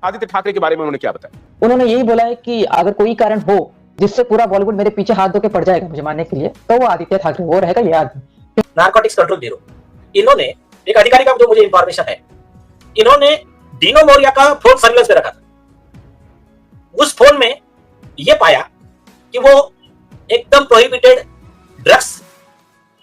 आदित्य ठाकरे के बारे में उन्होंने क्या बताया? उन्होंने यही बोला है कि अगर कोई कारण हो जिससे पूरा बॉलीवुड मेरे पीछे हाथ धो के पड़ जाएगा मुझे मारने के लिए, तो वो आदित्य ठाकरे वो रहेगा, ये आदमी। नारकोटिक्स कंट्रोल ब्यूरो, इन्होंने एक अधिकारी का जो मुझे इंफॉर्मेशन है, इन्होंने डीनो मोरिया का फोन सर्विलेंस पे रखा था। उस फोन में यह पाया कि वो एकदम प्रोहिबिटेड ड्रग्स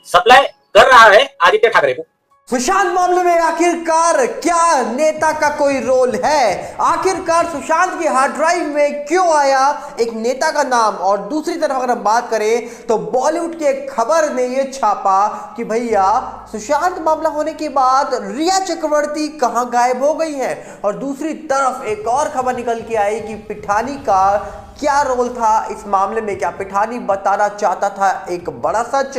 सप्लाई कर रहा है आदित्य ठाकरे को। सुशांत मामले में आखिरकार क्या नेता का कोई रोल है? आखिरकार सुशांत की हार्ड ड्राइव में क्यों आया एक नेता का नाम? और दूसरी तरफ अगर हम बात करें तो बॉलीवुड की एक खबर ने यह छापा कि भैया सुशांत मामला होने के बाद रिया चक्रवर्ती कहां गायब हो गई है। और दूसरी तरफ एक और खबर निकल के आई कि पिठानी का क्या रोल था इस मामले में, क्या पिठानी बताना चाहता था एक बड़ा सच?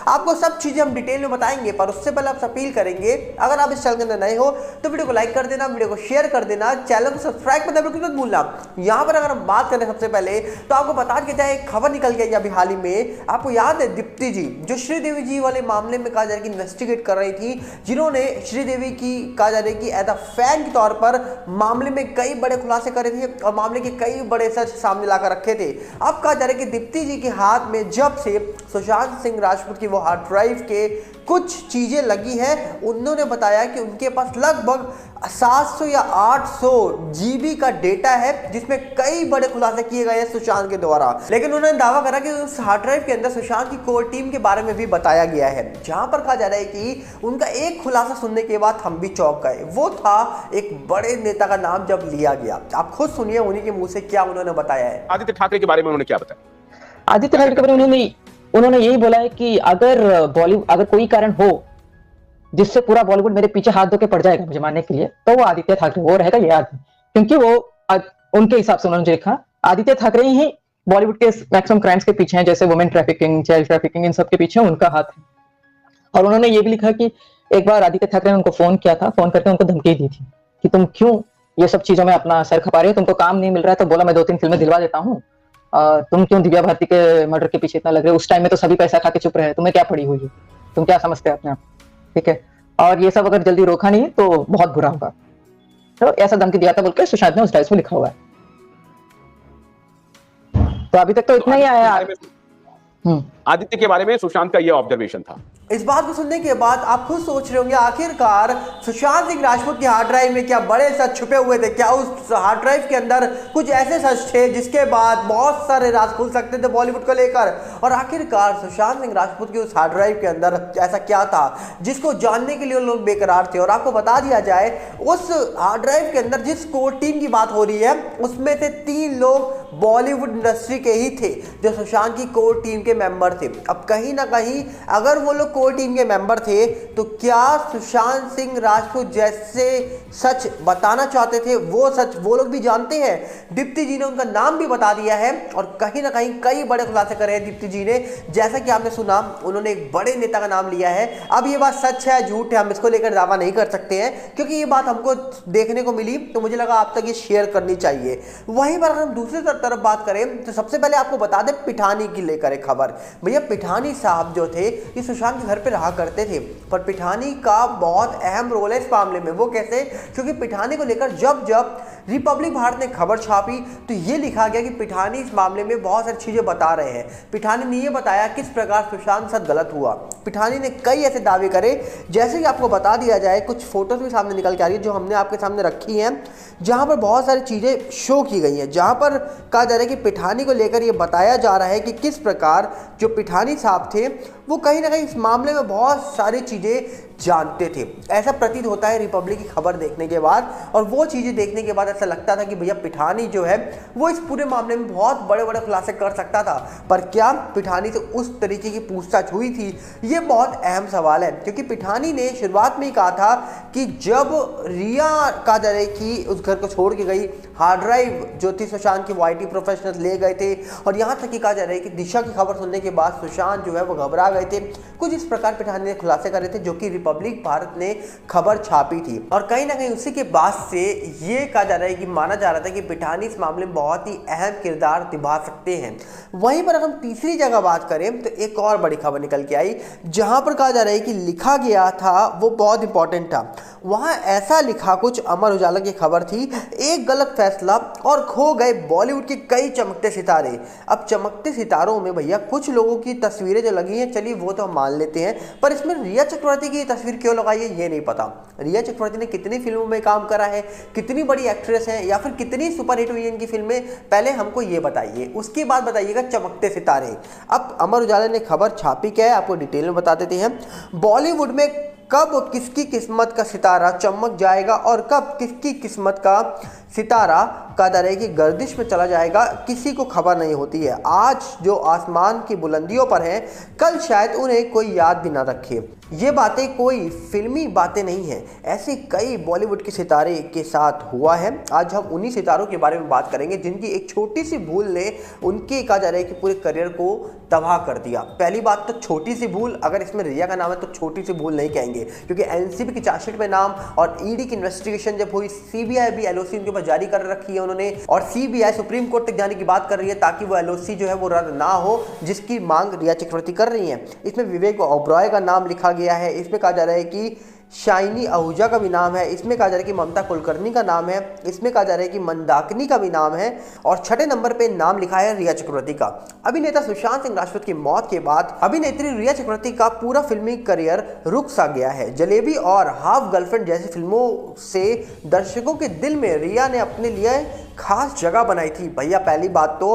आपको सब चीजें हम डिटेल में बताएंगे, पर उससे पहले आप अपील करेंगे अगर आप इस चैनल के अंदर नए हो तो वीडियो को लाइक कर देना, वीडियो को शेयर कर देना, चैनल को सब्सक्राइब करना बिल्कुल मत भूलना। यहां पर अगर हम बात करें सबसे पहले तो आपको बता के जाए एक खबर निकल के अभी हाल ही में, आपको याद है दीप्ति जी जो श्रीदेवी जी वाले मामले में कहा जा रहा है कि इन्वेस्टिगेट कर रही थी, जिन्होंने श्रीदेवी की कहा जा रहा है कि एज अ फैन के तौर पर मामले में कई बड़े खुलासे करे थे और मामले के कई बड़े सच सामने लाकर रखे थे। अब कहा जा रहा है कि दीप्ति जी के हाथ में जब से सुशांत सिंह राजपूत की वो हार्ड ड्राइव के कुछ चीजें लगी हैं, उन्होंने बताया कि उनके पास लगभग 700 या 800 जीबी का डेटा है जिसमें कई बड़े खुलासे किए गए हैं सुशांत के द्वारा। लेकिन उन्होंने दावा करा कि उस हार्ड ड्राइव के अंदर सुशांत की कोर टीम के बारे में भी बताया गया है, जहां पर कहा जा रहा है कि उनका एक खुलासा सुनने के बाद हम भी चौंक गए। वो था एक बड़े नेता का नाम जब लिया गया। आप खुद सुनिए उन्हीं के मुंह से क्या उन्होंने बताया है। आदित्य ठाकरे के बारे में उन्होंने क्या बताया? आदित्य ठाकरे के बारे में उन्होंने यही बोला है कि अगर कोई कारण हो जिससे पूरा बॉलीवुड मेरे पीछे हाथ धो के पड़ जाएगा मुझे मारने के लिए, तो वो आदित्य ठाकरे वो रहेगा, ये आदमी। क्योंकि वो उनके हिसाब से उन्होंने लिखा आदित्य ठाकरे ही बॉलीवुड के मैक्सिमम क्राइम्स के पीछे हैं, जैसे वुमेन ट्रैफिकिंग, चाइल्ड ट्रैफिकिंग, इन सब के पीछे उनका हाथ है। और उन्होंने ये भी लिखा कि एक बार आदित्य ठाकरे ने उनको फोन किया था, फोन करके उनको धमकी दी थी कि तुम क्यों ये सब चीजों में अपना सर खपा रहे हो, तुमको काम नहीं मिल रहा है, तो बोला मैं 2-3 फिल्में दिलवा देता हूँ, तुम क्यों दिव्या भारती के मर्डर के पीछे इतना लग रहे हो? उस टाइम में तो सभी पैसा खा के चुप रहे, तुम्हें क्या पड़ी हुई है, तुम क्या समझते हो अपने आप, ठीक है? और ये सब अगर जल्दी रोका नहीं तो बहुत बुरा होगा। तो ऐसा धमकी दिया था बोल के सुशांत ने उस डायरी में लिखा हुआ है। तो अभी तक तो इतना ही आया। आदित्य के बारे में सुशांत का यह ऑब्जर्वेशन था। इस बात को सुनने के बाद आप खुद सोच रहे होंगे आखिरकार सुशांत सिंह राजपूत की हार्ड ड्राइव में क्या बड़े सच छुपे हुए थे? क्या उस हार्ड ड्राइव के अंदर कुछ ऐसे सच थे जिसके बाद बहुत सारे राज खुल सकते थे बॉलीवुड को लेकर? और आखिरकार सुशांत सिंह राजपूत की उस हार्ड ड्राइव के अंदर ऐसा क्या था जिसको जानने के लिए लोग बेकरार थे? और आपको बता दिया जाए उस हार्ड ड्राइव के अंदर जिस कोर टीम की बात हो रही है उसमें से 3 लोग बॉलीवुड इंडस्ट्री के ही थे जो सुशांत की कोर टीम के मेंबर थे। अब कहीं ना कहीं अगर वो लोग कोर टीम के मेंबर थे तो क्या सुशांत सिंह राजपूत जैसे सच बताना चाहते थे वो सच वो लोग भी जानते हैं? दीप्ति जी ने उनका नाम भी बता दिया है और कहीं ना कहीं कई बड़े खुलासे करे हैं दीप्ति जी ने। जैसा कि आपने सुना उन्होंने एक बड़े नेता का नाम लिया है। अब ये बात सच है झूठ है हम इसको लेकर दावा नहीं कर सकते हैं, क्योंकि ये बात हमको देखने को मिली तो मुझे लगा आप तक ये शेयर करनी चाहिए। वहीं पर अगर हम दूसरी तरफ बात करें तो सबसे पहले आपको बता दें पिठानी की लेकर एक खबर। भैया पिठानी साहब जो थे ये सुशांत के घर पे रहा करते थे, पर पिठानी का बहुत अहम रोल है इस मामले में। वो कैसे? क्योंकि पिठानी को लेकर जब रिपब्लिक भारत ने खबर छापी तो ये लिखा गया कि पिठानी इस मामले में बहुत सारी चीजें बता रहे हैं। पिठानी ने ये बताया किस प्रकार सुशांत साथ गलत हुआ। पिठानी ने कई ऐसे दावे करे, जैसे कि आपको बता दिया जाए कुछ फोटोज भी सामने निकल के आ रही है जो हमने आपके सामने रखी हैं, जहां पर बहुत सारी चीजें शो की गई हैं, जहां पर कहा जा रहा है कि पिठानी को लेकर ये बताया जा रहा है कि किस प्रकार जो पिठानी साहब थे वो कहीं ना कहीं इस मामले में बहुत सारी चीजें जानते थे। ऐसा प्रतीत होता है रिपब्लिक की खबर देखने के बाद, और वो चीजें देखने के बाद ऐसा लगता था कि भैया पिठानी जो है वो इस पूरे मामले में बहुत बड़े बड़े खुलासे कर सकता था। पर क्या पिठानी से उस तरीके की पूछताछ हुई थी? ये बहुत अहम सवाल है, क्योंकि पिठानी ने शुरुआत में ही कहा था कि जब रिया कहा जा रहा है कि उस घर को छोड़ के गई, हार्ड ड्राइव जो थी सुशांत की वो IT प्रोफेशनल्स ले गए थे, और यहाँ तक कि कहा जा रहा है कि दिशा की खबर सुनने के बाद सुशांत जो है वो घबरा गए थे। कुछ इस प्रकार पिठानी ने खुलासे करे थे जो कि रिपब्लिक भारत ने खबर छापी थी और कहीं ना कहीं उसी के बाद से ये कहा जा रहा है कि माना जा रहा था कि पिठानी इस मामले में बहुत ही अहम किरदार निभा सकते हैं। वहीं पर अगर हम तीसरी जगह बात करें तो एक और बड़ी खबर निकल के आई जहां पर कहा जा रहा है कि लिखा गया था वो बहुत इंपॉर्टेंट था। वहां ऐसा लिखा कुछ, अमर उजाला की खबर थी, एक गलत फैसला और खो गए बॉलीवुड के कई चमकते सितारे। अब चमकते सितारों में भैया कुछ लोगों की तस्वीरें जो लगी हैं, चलिए वो तो हम मान लेते हैं, पर इसमें रिया चक्रवर्ती की तस्वीर क्यों लगाई है ये नहीं पता। रिया चक्रवर्ती ने कितनी फिल्मों में काम करा है, कितनी बड़ी एक्ट्रेस है या फिर कितनी सुपरहिट हुई है इनकी फिल्में, पहले हमको ये बताइए, उसके बाद बताइएगा चमकते सितारे। अब अमर उजाला ने खबर छापी क्या है आपको डिटेल में बता देते हैं। बॉलीवुड में कब किसकी किस्मत का सितारा चमक जाएगा और कब किसकी किस्मत का सितारा का दर की गर्दिश में चला जाएगा, किसी को खबर नहीं होती है। आज जो आसमान की बुलंदियों पर हैं, कल शायद उन्हें कोई याद भी ना रखे। ये बातें कोई फिल्मी बातें नहीं हैं, ऐसे कई बॉलीवुड के सितारे के साथ हुआ है। आज हम उन्हीं सितारों के बारे में बात करेंगे जिनकी एक छोटी सी भूल ने उनके कहा जा रहा है कि पूरे करियर को तबाह कर दिया। पहली बात तो छोटी सी भूल, अगर इसमें रिया का नाम है तो छोटी सी भूल नहीं कहेंगे, क्योंकि एनसीबी की चार्जशीट में नाम और ईडी की इन्वेस्टिगेशन जब हुई, सीबीआई भी एलओसी उनके ऊपर जारी कर रखी है उन्होंने, और सीबीआई सुप्रीम कोर्ट तक जाने की बात कर रही है ताकि वो एलओसी जो है वो रद्द ना हो, जिसकी मांग रिया चक्रवर्ती कर रही है। इसमें विवेक ओबरॉय का नाम लिखा गया है, इसमें कहा जा रहा है कि शाइनी आहूजा का भी नाम है, इसमें कहा जा रहा है कि ममता कुलकर्णी का नाम है, इसमें कहा जा रहा है कि मंदाकिनी का भी नाम है, और छठे नंबर पे नाम लिखा है रिया चक्रवर्ती का। अभिनेता सुशांत सिंह राजपूत की मौत के बाद अभिनेत्री रिया चक्रवर्ती का पूरा फिल्मी करियर रुक सा गया है। जलेबी और हाफ गर्लफ्रेंड जैसी फिल्मों से दर्शकों के दिल में रिया ने अपने लिए खास जगह बनाई थी। भैया पहली बात तो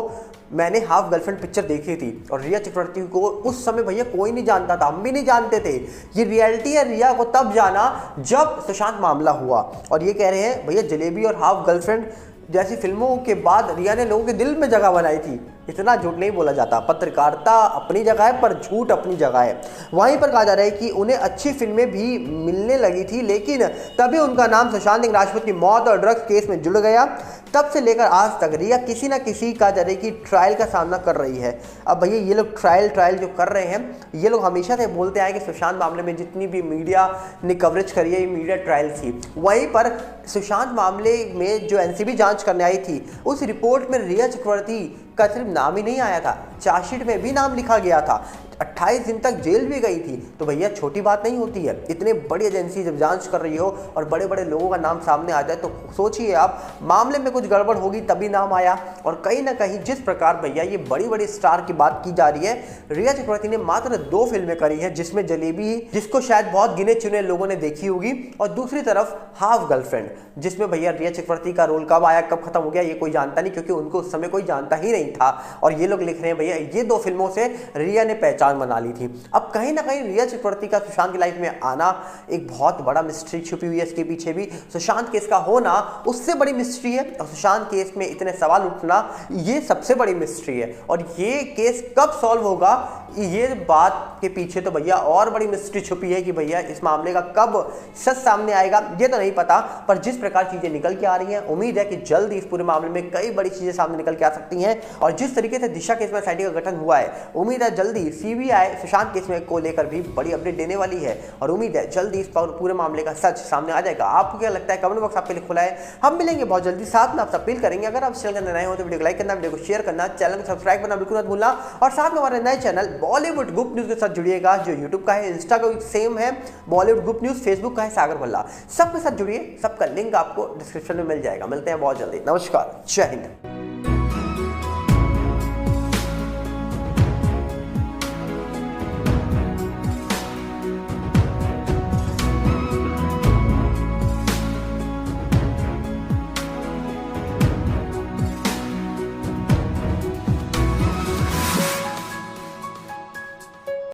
मैंने हाफ गर्लफ्रेंड पिक्चर देखी थी और रिया चक्रवर्ती को उस समय भैया कोई नहीं जानता था, हम भी नहीं जानते थे। ये रियलिटी है, रिया को तब जाना जब सुशांत मामला हुआ। और ये कह रहे हैं भैया जलेबी और हाफ गर्लफ्रेंड जैसी फिल्मों के बाद रिया ने लोगों के दिल में जगह बनाई थी। इतना झूठ नहीं बोला जाता, पत्रकारिता अपनी जगह है पर झूठ अपनी जगह है। वहीं पर कहा जा रहा है कि उन्हें अच्छी फिल्में भी मिलने लगी थी, लेकिन तभी उनका नाम सुशांत सिंह राजपूत की मौत और ड्रग्स केस में जुड़ गया। तब से लेकर आज तक रिया किसी ना किसी का जा रही कि ट्रायल का सामना कर रही है। अब भैया ये लोग ट्रायल जो कर रहे हैं, ये लोग हमेशा से बोलते आए कि सुशांत मामले में जितनी भी मीडिया ने कवरेज करी है ये मीडिया ट्रायल थी। वहीं पर सुशांत मामले में जो एनसीबी जांच करने आई थी, उस रिपोर्ट में रिया चक्रवर्ती का सिर्फ नाम ही नहीं आया था, चार्जशीट में भी नाम लिखा गया था, 28 दिन तक जेल भी गई थी। तो भैया छोटी बात नहीं होती है, इतने बड़ी एजेंसी जब जांच कर रही हो और बड़े बड़े लोगों का नाम सामने आ जाए तो सोचिए आप, मामले में कुछ गड़बड़ होगी तभी नाम आया। और कहीं ना कहीं जिस प्रकार भैया ये बड़ी बड़ी स्टार की बात की जा रही है, रिया चक्रवर्ती ने मात्र 2 फिल्में करी है, जिसमें जलेबी जिसको शायद बहुत गिने चुने लोगों ने देखी होगी, और दूसरी तरफ हाफ गर्लफ्रेंड जिसमें भैया रिया चक्रवर्ती का रोल कब आया कब खत्म हो गया ये कोई जानता नहीं, क्योंकि उनको उस समय कोई जानता ही नहीं था। और ये लोग लिख रहे हैं भैया ये 2 फिल्मों से रिया ने पहचान बना ली थी। अब कहीं ना कहीं रिया चक्रवर्ती का सुशांत की लाइफ में आना एक बहुत बड़ा मिस्ट्री छुपी हुई है, इसके पीछे भी सुशांत केस का होना उससे बड़ी मिस्ट्री है, और सुशांत केस में इतने सवाल उठना ये सबसे बड़ी मिस्ट्री है। और ये केस कब सॉल्व होगा ये बात के पीछे तो भैया और बड़ी मिस्ट्री छुपी है कि भैया इस मामले का कब सच सामने आएगा ये तो नहीं पता। पर जिस प्रकार चीजें निकल के आ रही हैं, उम्मीद है कि जल्द इस पूरे मामले में कई बड़ी चीजें सामने निकल के आ सकती हैं। और जिस तरीके से दिशा केस में एसआईटी का गठन हुआ है, उम्मीद है जल्दी सीबीआई सुशांत केस में को लेकर भी बड़ी अपडेट देने वाली है, और उम्मीद है जल्दी इस पूरे मामले का सच सामने आ जाएगा। आपको क्या लगता है कमेंट बॉक्स आपके लिए खुला है, हम मिलेंगे बहुत जल्दी। साथ में आप अपील करेंगे अगर आप चैनल के नए हो तो वीडियो को लाइक करना, वीडियो को शेयर करना, चैनल को सब्सक्राइब करना बिल्कुल मत भूलना, और साथ में हमारे नए चैनल बॉलीवुड गुप्त न्यूज के साथ जुड़िएगा, जो यूट्यूब का है, इंस्टा का सेम है बॉलीवुड गुप्त न्यूज, फेसबुक का है सागर भल्ला। सबके साथ जुड़िए, सबका लिंक आपको डिस्क्रिप्शन में मिल जाएगा। मिलते हैं बहुत जल्दी, नमस्कार, जय हिंद।